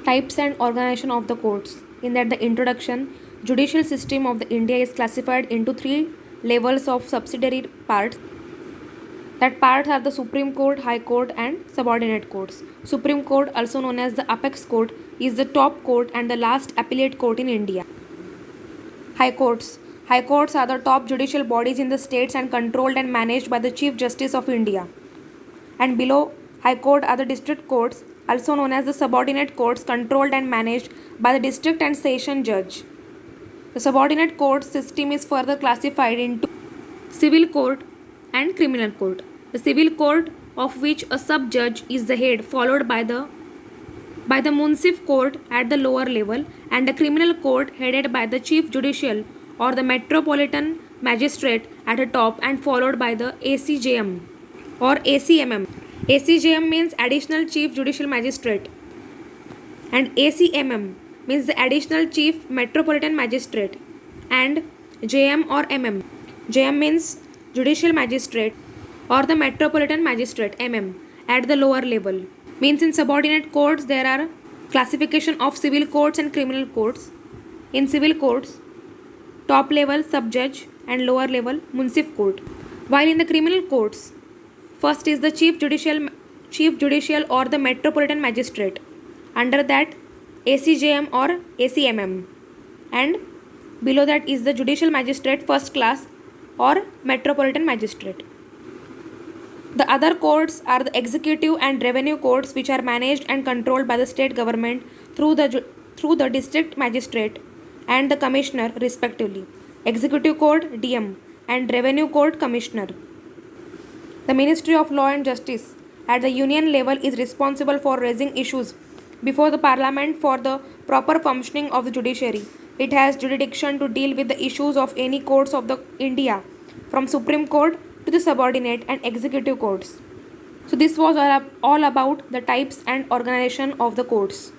Types and organization of the courts. In that the introduction, judicial system of the India is classified into three levels of subsidiary parts. That parts are the Supreme Court, High Court and subordinate courts. Supreme Court, also known as the apex court, is the top court and the last appellate court in India. High courts. High courts are the top judicial bodies in the states and controlled and managed by the Chief Justice of India. And below High Court are the district courts, also known as the subordinate courts, controlled and managed by the district and session judge. The subordinate court system is further classified into civil court and criminal court. The civil court, of which a sub-judge is the head, followed by the municipal court at the lower level, and the criminal court headed by the chief judicial or the metropolitan magistrate at the top, and followed by the ACJM or ACMM. ACJM means Additional Chief Judicial Magistrate, and ACMM means the Additional Chief Metropolitan Magistrate, and JM or MM. JM means Judicial Magistrate or the Metropolitan Magistrate, MM, at the lower level. Means in subordinate courts there are classification of civil courts and criminal courts. In civil courts, top level sub-judge and lower level municipal court. While in the criminal courts, first is the chief judicial or the metropolitan magistrate. Under that ACJM or ACMM, and below that is the judicial magistrate first class or metropolitan magistrate. The other courts are the executive and revenue courts, which are managed and controlled by the state government through the district magistrate and the commissioner respectively. Executive court DM and revenue court commissioner. The Ministry of Law and Justice at the union level is responsible for raising issues before the Parliament for the proper functioning of the judiciary. It has jurisdiction to deal with the issues of any courts of the India, from Supreme Court to the subordinate and executive courts. So this was all about the types and organization of the courts.